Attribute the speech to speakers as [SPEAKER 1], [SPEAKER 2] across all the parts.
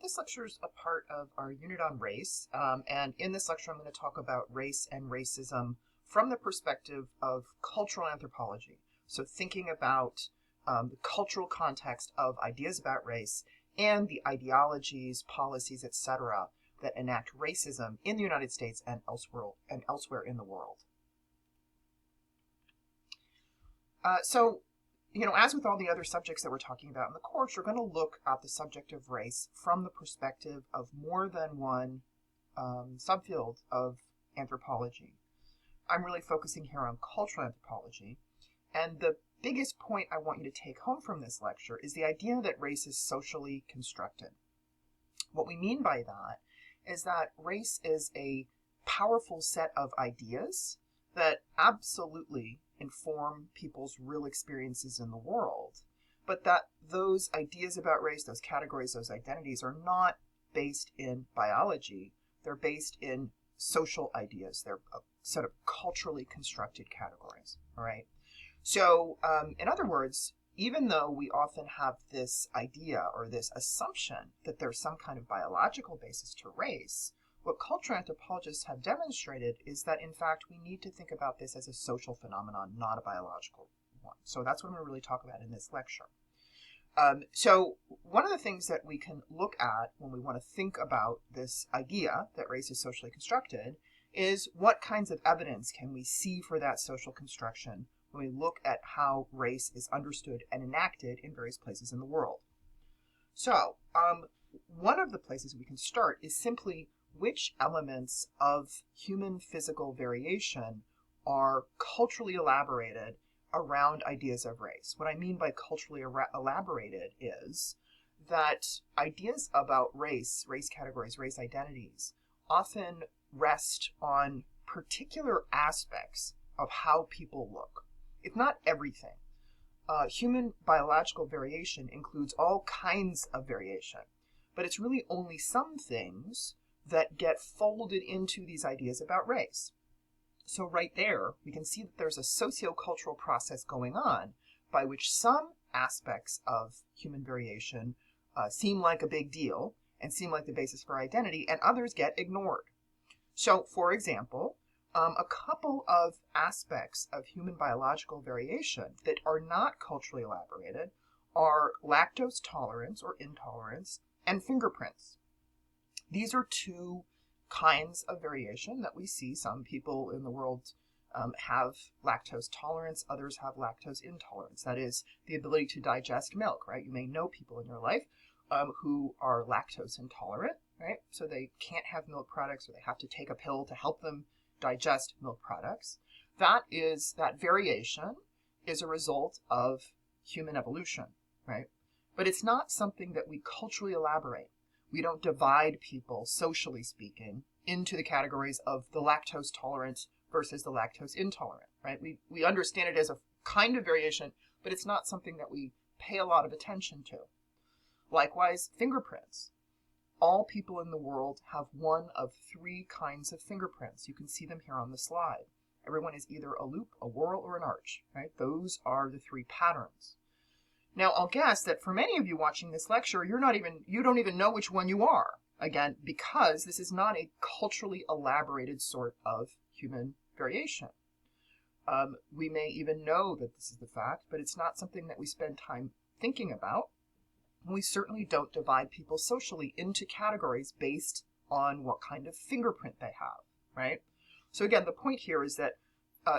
[SPEAKER 1] this lecture is a part of our unit on race, and in this lecture I'm going to talk about race and racism from the perspective of cultural anthropology. So thinking about the cultural context of ideas about race and the ideologies, policies, etc., that enact racism in the United States and elsewhere in the world. As with all the other subjects that we're talking about in the course, we're going to look at the subject of race from the perspective of more than one subfield of anthropology. I'm really focusing here on cultural anthropology, and the biggest point I want you to take home from this lecture is the idea that race is socially constructed. What we mean by that is that race is a powerful set of ideas that absolutely inform people's real experiences in the world, but that those ideas about race, those categories, those identities are not based in biology. They're based in social ideas. They're a set of culturally constructed categories, all right? So, in other words, even though we often have this idea or this assumption that there's some kind of biological basis to race, what cultural anthropologists have demonstrated is that, in fact, we need to think about this as a social phenomenon, not a biological one. So that's what I'm going to really talk about in this lecture. So one of the things that we can look at when we want to think about this idea that race is socially constructed is what kinds of evidence can we see for that social construction when we look at how race is understood and enacted in various places in the world. So one of the places we can start is simply which elements of human physical variation are culturally elaborated around ideas of race. What I mean by culturally elaborated is that ideas about race categories, race identities, often rest on particular aspects of how people look. It's not everything. Human biological variation includes all kinds of variation, but it's really only some things that get folded into these ideas about race. So right there, we can see that there's a sociocultural process going on by which some aspects of human variation seem like a big deal and seem like the basis for identity, and others get ignored. So, for example, a couple of aspects of human biological variation that are not culturally elaborated are lactose tolerance or intolerance and fingerprints. These are two kinds of variation that we see. Some people in the world have lactose tolerance, others have lactose intolerance. That is the ability to digest milk, right? You may know people in your life who are lactose intolerant, right? So they can't have milk products, or they have to take a pill to help them digest milk products. That variation is a result of human evolution, right? But it's not something that we culturally elaborate. We don't divide people, socially speaking, into the categories of the lactose tolerant versus the lactose intolerant, right? We understand it as a kind of variation, but it's not something that we pay a lot of attention to. Likewise, fingerprints. All people in the world have one of three kinds of fingerprints. You can see them here on the slide. Everyone is either a loop, a whorl, or an arch, right? Those are the three patterns. Now, I'll guess that for many of you watching this lecture, you don't even know which one you are. Again, because this is not a culturally elaborated sort of human variation. We may even know that this is the fact, but it's not something that we spend time thinking about. We certainly don't divide people socially into categories based on what kind of fingerprint they have, right? So again, the point here is that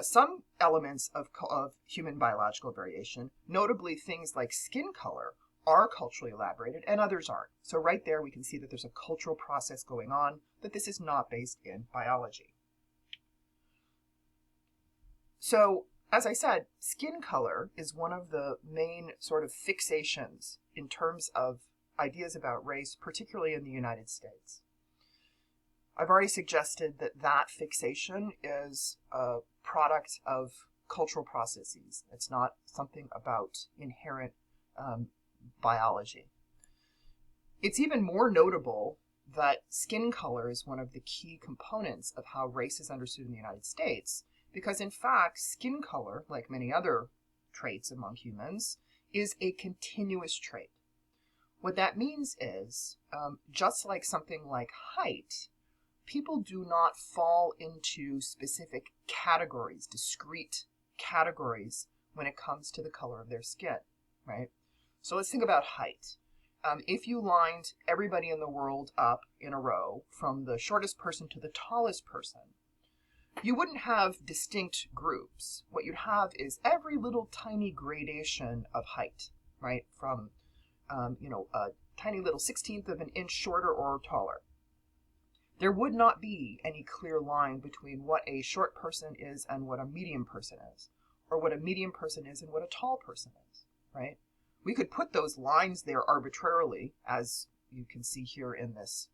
[SPEAKER 1] some elements of human biological variation, notably things like skin color, are culturally elaborated and others aren't. So right there we can see that there's a cultural process going on, that this is not based in biology. So, as I said, skin color is one of the main sort of fixations in terms of ideas about race, particularly in the United States. I've already suggested that that fixation is a product of cultural processes. It's not something about inherent biology. It's even more notable that skin color is one of the key components of how race is understood in the United States, because in fact, skin color, like many other traits among humans, is a continuous trait. What that means is, just like something like height, people do not fall into specific categories, discrete categories, when it comes to the color of their skin, right? So let's think about height. If you lined everybody in the world up in a row from the shortest person to the tallest person, you wouldn't have distinct groups. What you'd have is every little tiny gradation of height, right? From, a tiny little 16th of an inch shorter or taller. There would not be any clear line between what a short person is and what a medium person is, or what a medium person is and what a tall person is, right? We could put those lines there arbitrarily, as you can see here in this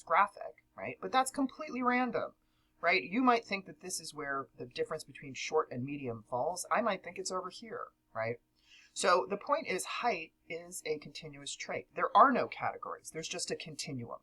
[SPEAKER 1] graphic, right? But that's completely random, right? You might think that this is where the difference between short and medium falls. I might think it's over here, right? So the point is, height is a continuous trait. There are no categories. There's just a continuum.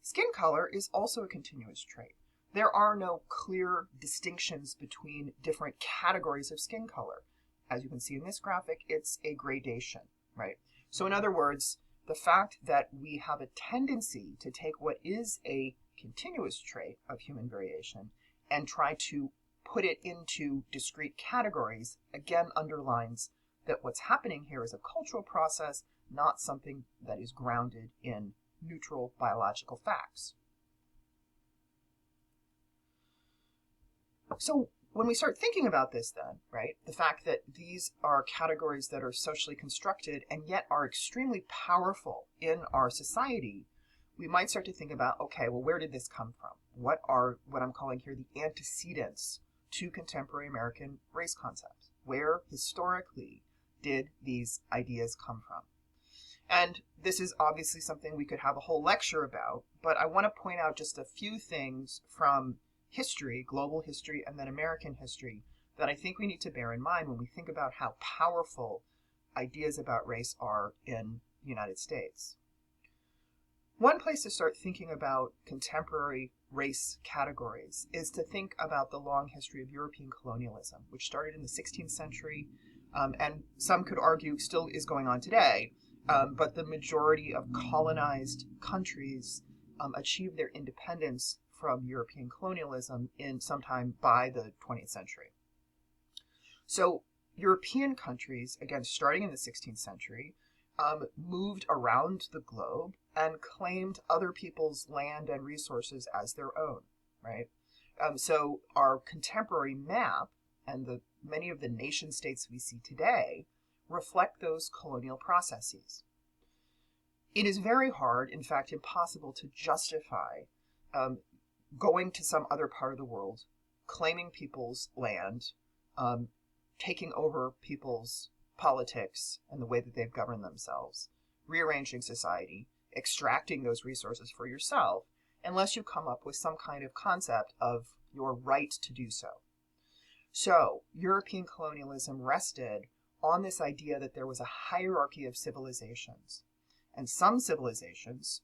[SPEAKER 1] Skin color is also a continuous trait. There are no clear distinctions between different categories of skin color. As you can see in this graphic, it's a gradation, right? So in other words, the fact that we have a tendency to take what is a continuous trait of human variation and try to put it into discrete categories, again underlines that what's happening here is a cultural process, not something that is grounded in neutral biological facts. So when we start thinking about this then, right, the fact that these are categories that are socially constructed and yet are extremely powerful in our society, we might start to think about, okay, well, where did this come from? What are what I'm calling here the antecedents to contemporary American race concepts? Where historically did these ideas come from? And this is obviously something we could have a whole lecture about, but I want to point out just a few things from history, global history, and then American history that I think we need to bear in mind when we think about how powerful ideas about race are in the United States. One place to start thinking about contemporary race categories is to think about the long history of European colonialism, which started in the 16th century, and some could argue still is going on today. But the majority of colonized countries achieved their independence from European colonialism in sometime by the 20th century. So European countries, again, starting in the 16th century, moved around the globe and claimed other people's land and resources as their own, right? So our contemporary map and many of the nation states we see today reflect those colonial processes. It is very hard, in fact impossible, to justify going to some other part of the world, claiming people's land, taking over people's politics and the way that they've governed themselves, rearranging society, extracting those resources for yourself, unless you come up with some kind of concept of your right to do so. So European colonialism rested on this idea that there was a hierarchy of civilizations. And some civilizations,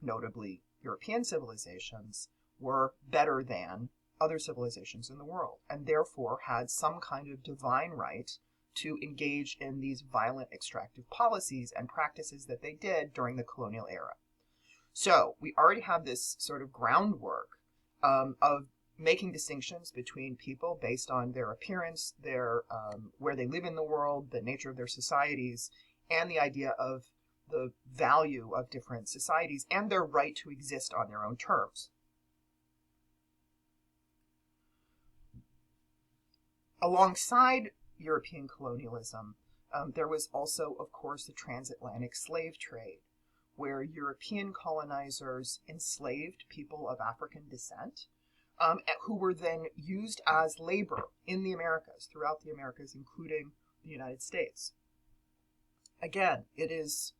[SPEAKER 1] notably European civilizations, were better than other civilizations in the world, and therefore had some kind of divine right to engage in these violent extractive policies and practices that they did during the colonial era. So we already have this sort of groundwork of making distinctions between people based on their appearance, their where they live in the world, the nature of their societies, and the idea of the value of different societies and their right to exist on their own terms. Alongside European colonialism, there was also, of course, the transatlantic slave trade, where European colonizers enslaved people of African descent, who were then used as labor in the Americas, throughout the Americas, including the United States. Again, it is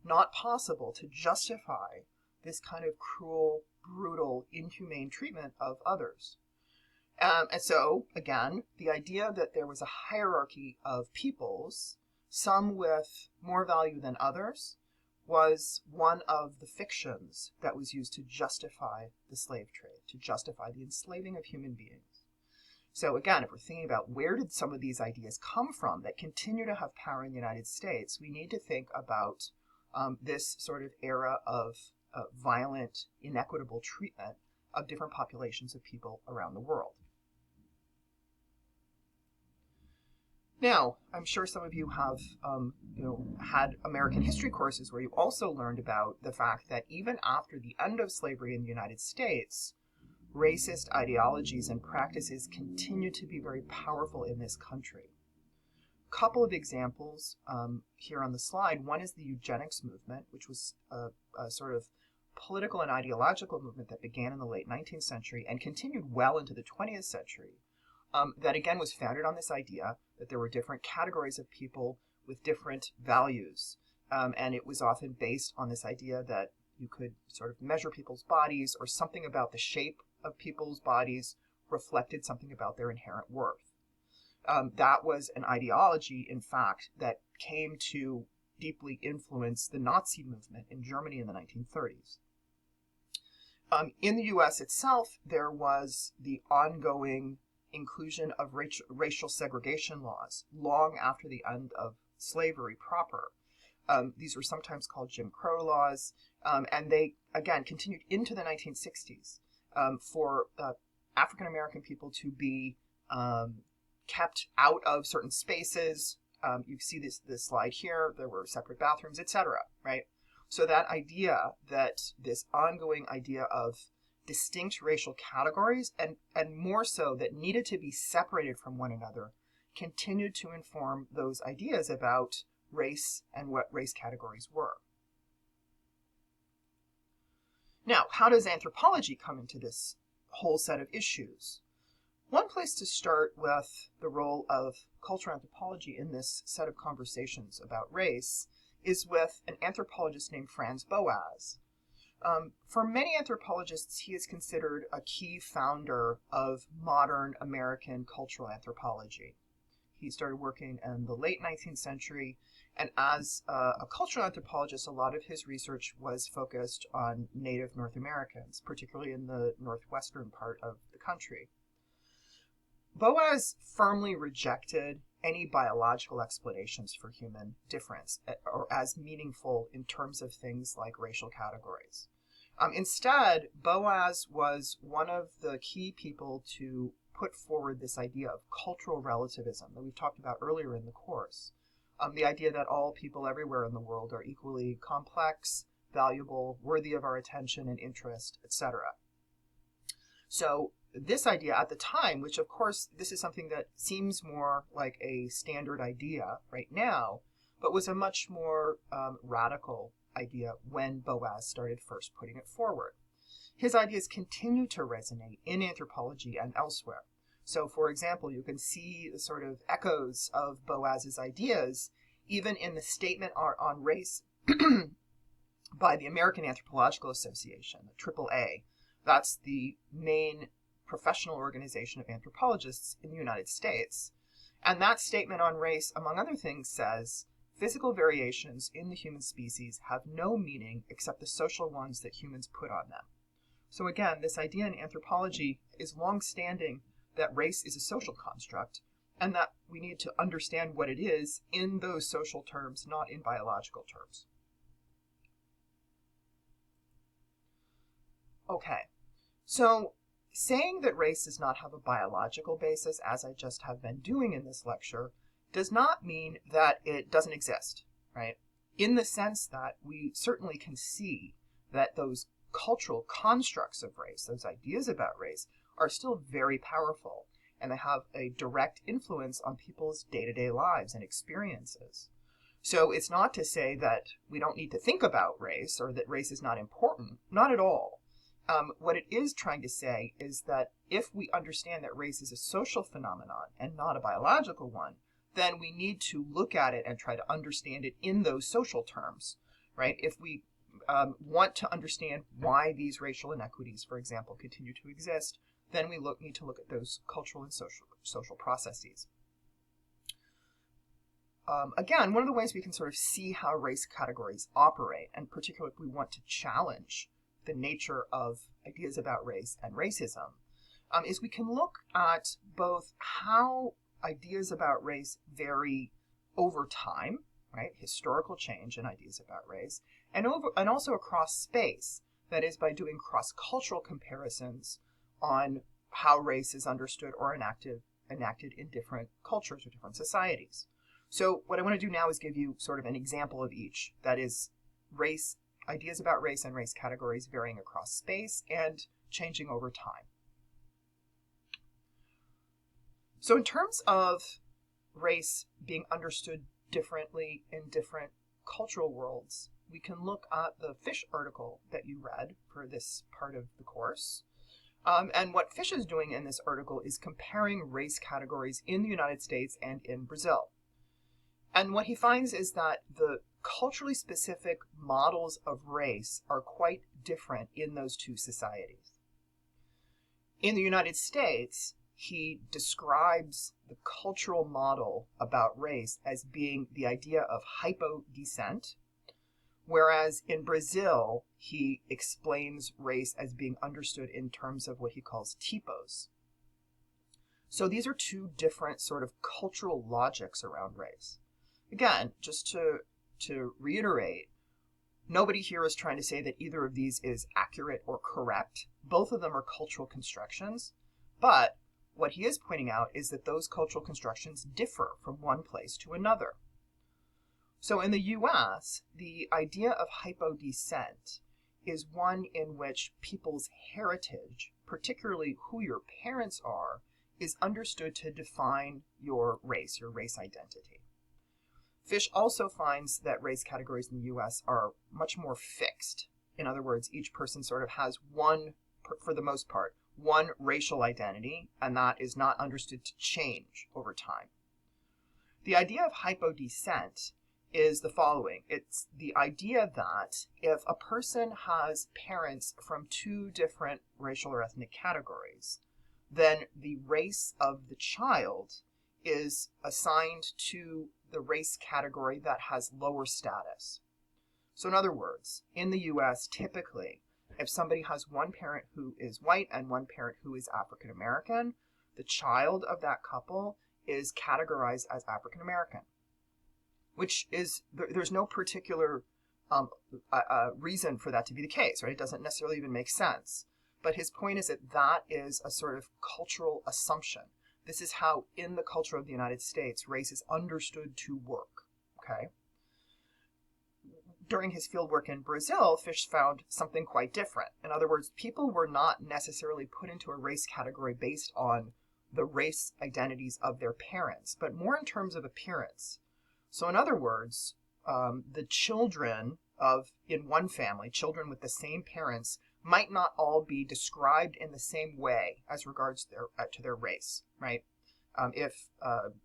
[SPEAKER 1] not possible to justify this kind of cruel, brutal, inhumane treatment of others. And so, again, the idea that there was a hierarchy of peoples, some with more value than others, was one of the fictions that was used to justify the slave trade, to justify the enslaving of human beings. So again, if we're thinking about where did some of these ideas come from that continue to have power in the United States, we need to think about this sort of era of violent, inequitable treatment of different populations of people around the world. Now, I'm sure some of you have had American history courses where you also learned about the fact that even after the end of slavery in the United States, racist ideologies and practices continue to be very powerful in this country. A couple of examples here on the slide. One is the eugenics movement, which was a sort of political and ideological movement that began in the late 19th century and continued well into the 20th century. That again was founded on this idea that there were different categories of people with different values. And it was often based on this idea that you could sort of measure people's bodies, or something about the shape of people's bodies reflected something about their inherent worth. That was an ideology, in fact, that came to deeply influence the Nazi movement in Germany in the 1930s. In the US itself, there was the ongoing inclusion of racial segregation laws long after the end of slavery proper. These were sometimes called Jim Crow laws, and they, again, continued into the 1960s for African American people to be kept out of certain spaces. You see this slide here. There were separate bathrooms, etc., right? So that idea, that this ongoing idea of distinct racial categories, and more so that needed to be separated from one another, continued to inform those ideas about race and what race categories were. Now, how does anthropology come into this whole set of issues? One place to start with the role of cultural anthropology in this set of conversations about race is with an anthropologist named Franz Boas. For many anthropologists, he is considered a key founder of modern American cultural anthropology. He started working in the late 19th century, and as a cultural anthropologist, a lot of his research was focused on Native North Americans, particularly in the northwestern part of the country. Boas firmly rejected any biological explanations for human difference, or as meaningful in terms of things like racial categories. Instead, Boas was one of the key people to put forward this idea of cultural relativism that we've talked about earlier in the course. The idea that all people everywhere in the world are equally complex, valuable, worthy of our attention and interest, etc. So this idea at the time, which of course this is something that seems more like a standard idea right now, but was a much more radical idea when Boas started first putting it forward. His ideas continue to resonate in anthropology and elsewhere. So, for example, you can see the sort of echoes of Boas's ideas even in the statement on race by the American Anthropological Association, the AAA. That's the main professional organization of anthropologists in the United States. And that statement on race, among other things, says, physical variations in the human species have no meaning except the social ones that humans put on them. So again, this idea in anthropology is long-standing that race is a social construct, and that we need to understand what it is in those social terms, not in biological terms. Okay, so saying that race does not have a biological basis, as I just have been doing in this lecture, does not mean that it doesn't exist, right? In the sense that we certainly can see that those cultural constructs of race, those ideas about race, are still very powerful, and they have a direct influence on people's day-to-day lives and experiences. So it's not to say that we don't need to think about race, or that race is not important, not at all. What it is trying to say is that if we understand that race is a social phenomenon and not a biological one, then we need to look at it and try to understand it in those social terms, right? If we want to understand why these racial inequities, for example, continue to exist, then we need to look at those cultural and social processes. Again, one of the ways we can sort of see how race categories operate, and particularly if we want to challenge the nature of ideas about race and racism, is we can look at both how ideas about race vary over time, right? Historical change in ideas about race, and also across space. That is, by doing cross-cultural comparisons on how race is understood or enacted in different cultures or different societies. So what I want to do now is give you sort of an example of each. That is, ideas about race and race categories varying across space and changing over time. So in terms of race being understood differently in different cultural worlds, we can look at the Fish article that you read for this part of the course. And what Fish is doing in this article is comparing race categories in the United States and in Brazil. And what he finds is that the culturally specific models of race are quite different in those two societies. In the United States, he describes the cultural model about race as being the idea of hypodescent, whereas in Brazil, he explains race as being understood in terms of what he calls typos. So these are two different sort of cultural logics around race. Again, just to reiterate, nobody here is trying to say that either of these is accurate or correct. Both of them are cultural constructions, but what he is pointing out is that those cultural constructions differ from one place to another. So in the US, the idea of hypodescent is one in which people's heritage, particularly who your parents are, is understood to define your race identity. Fish also finds that race categories in the US are much more fixed. In other words, each person sort of has one, for the most part, one racial identity, and that is not understood to change over time. The idea of hypodescent is the following. It's the idea that if a person has parents from two different racial or ethnic categories, then the race of the child is assigned to the race category that has lower status. So in other words, in the US, typically, if somebody has one parent who is white and one parent who is African American, the child of that couple is categorized as African American, which is, there's no particular reason for that to be the case, right? It doesn't necessarily even make sense. But his point is that that is a sort of cultural assumption. This is how, in the culture of the United States, race is understood to work, okay? During his fieldwork in Brazil, Fish found something quite different. In other words, people were not necessarily put into a race category based on the race identities of their parents, but more in terms of appearance. So in other words, the children in one family, children with the same parents, might not all be described in the same way as regards to their race, right? If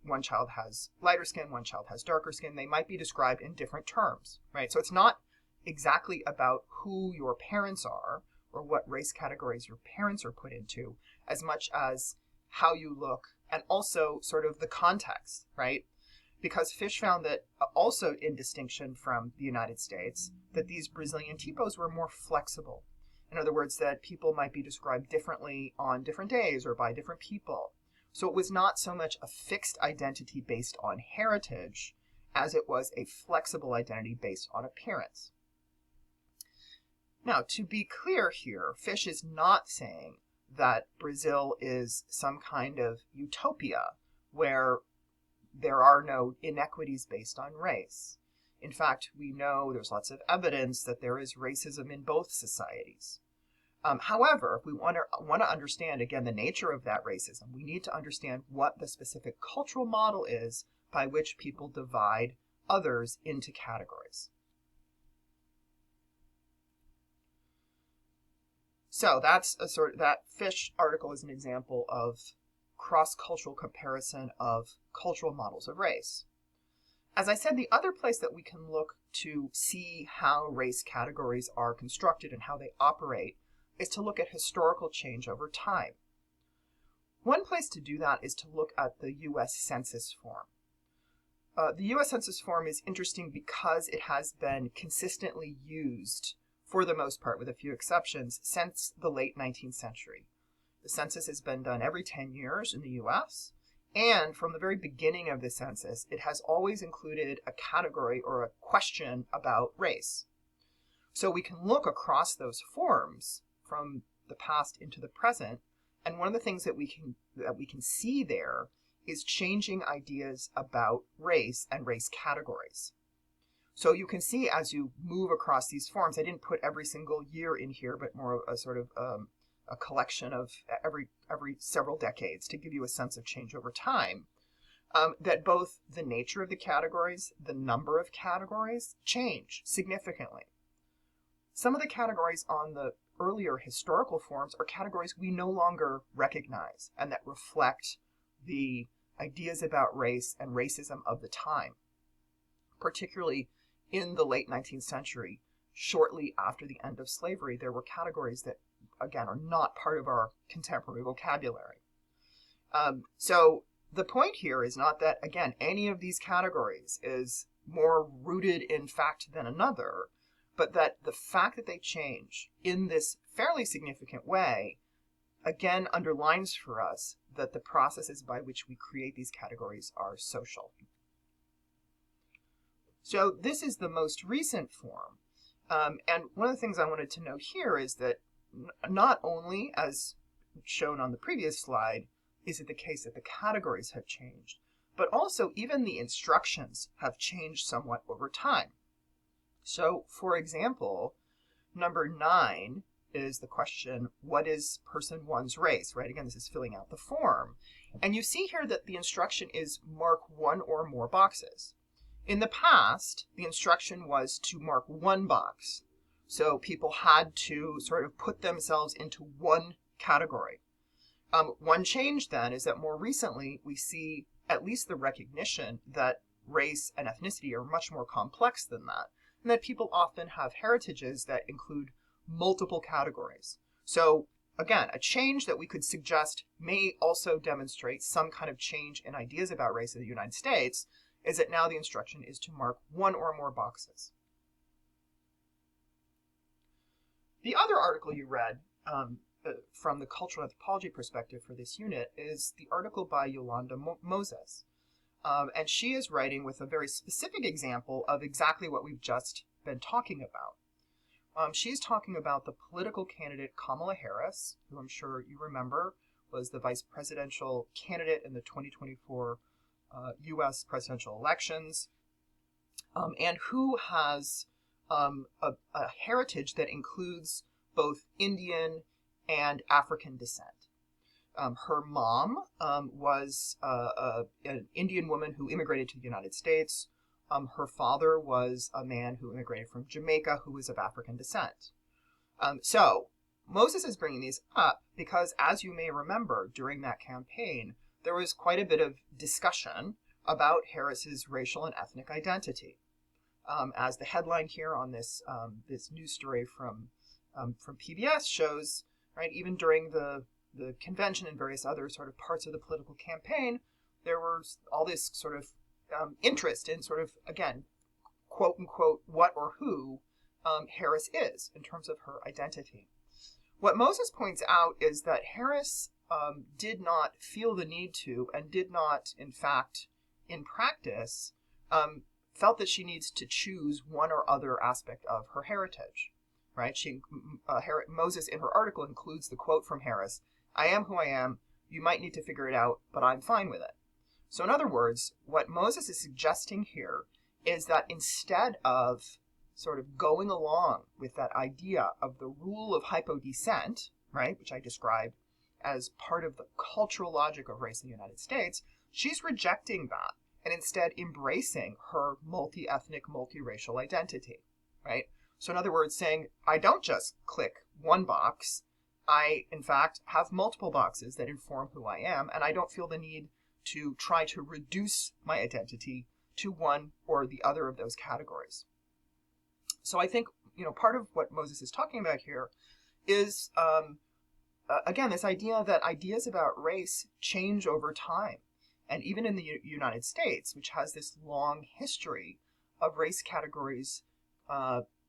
[SPEAKER 1] one child has lighter skin, one child has darker skin, they might be described in different terms, right? So it's not exactly about who your parents are or what race categories your parents are put into, as much as how you look and also sort of the context, right? Because Fish found that also in distinction from the United States, that these Brazilian typos were more flexible. In other words, that people might be described differently on different days or by different people. So it was not so much a fixed identity based on heritage as it was a flexible identity based on appearance. Now, to be clear here, Fish is not saying that Brazil is some kind of utopia where there are no inequities based on race. In fact, we know there's lots of evidence that there is racism in both societies. However, if we want to understand, again, the nature of that racism, we need to understand what the specific cultural model is by which people divide others into categories. So that Fish article is an example of cross-cultural comparison of cultural models of race. As I said, the other place that we can look to see how race categories are constructed and how they operate is to look at historical change over time. One place to do that is to look at the U.S. Census form. The U.S. Census form is interesting because it has been consistently used, for the most part, with a few exceptions, since the late 19th century. The census has been done every 10 years in the US. And from the very beginning of the census, it has always included a category or a question about race. So we can look across those forms from the past into the present, and one of the things that we can see there is changing ideas about race and race categories. So you can see as you move across these forms, I didn't put every single year in here, but more of a sort of a collection of every several decades to give you a sense of change over time, that both the nature of the categories, the number of categories change significantly. Some of the categories on the earlier historical forms are categories we no longer recognize and that reflect the ideas about race and racism of the time, particularly in the late 19th century. Shortly after the end of slavery, there were categories that, again, are not part of our contemporary vocabulary. So the point here is not that, again, any of these categories is more rooted in fact than another, but that the fact that they change in this fairly significant way, again, underlines for us that the processes by which we create these categories are social. So this is the most recent form. And one of the things I wanted to note here is that not only, as shown on the previous slide, is it the case that the categories have changed, but also even the instructions have changed somewhat over time. So, for example, number 9 is the question, what is person 1's race, right? Again, this is filling out the form. And you see here that the instruction is mark one or more boxes. In the past, the instruction was to mark one box. So people had to sort of put themselves into one category. One change then is that more recently we see at least the recognition that race and ethnicity are much more complex than that, and that people often have heritages that include multiple categories. So again, a change that we could suggest may also demonstrate some kind of change in ideas about race in the United States is that now the instruction is to mark one or more boxes. The other article you read from the cultural anthropology perspective for this unit is the article by Yolanda Moses. And she is writing with a very specific example of exactly what we've just been talking about. She's talking about the political candidate Kamala Harris, who I'm sure you remember was the vice presidential candidate in the 2024 U.S. presidential elections, and who has a heritage that includes both Indian and African descent. Her mom was an Indian woman who immigrated to the United States. Her father was a man who immigrated from Jamaica who was of African descent. So Moses is bringing these up because, as you may remember, during that campaign, there was quite a bit of discussion about Harris's racial and ethnic identity. As the headline here on this news story from PBS shows, right, even during the convention and various other sort of parts of the political campaign, there was all this sort of interest in sort of, again, quote unquote, what or who Harris is in terms of her identity. What Moses points out is that Harris did not feel the need to, and did not, in fact, in practice, felt that she needs to choose one or other aspect of her heritage. Right? Moses, in her article, includes the quote from Harris, "I am who I am. You might need to figure it out, but I'm fine with it." So in other words, what Moses is suggesting here is that instead of sort of going along with that idea of the rule of hypodescent, right, which I described as part of the cultural logic of race in the United States, she's rejecting that and instead embracing her multi-ethnic, multiracial identity, right? So in other words, saying, I don't just click one box. I, in fact, have multiple boxes that inform who I am, and I don't feel the need to try to reduce my identity to one or the other of those categories. So I think, part of what Moses is talking about here is, again, this idea that ideas about race change over time. And even in the United States, which has this long history of race categories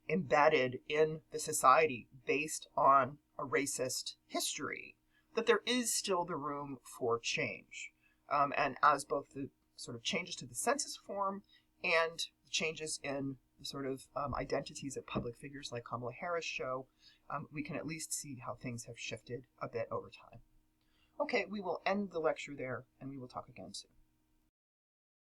[SPEAKER 1] embedded in the society based on a racist history, that there is still the room for change. And as both the sort of changes to the census form and changes in the sort of identities of public figures like Kamala Harris show, we can at least see how things have shifted a bit over time. Okay, we will end the lecture there, and we will talk again soon.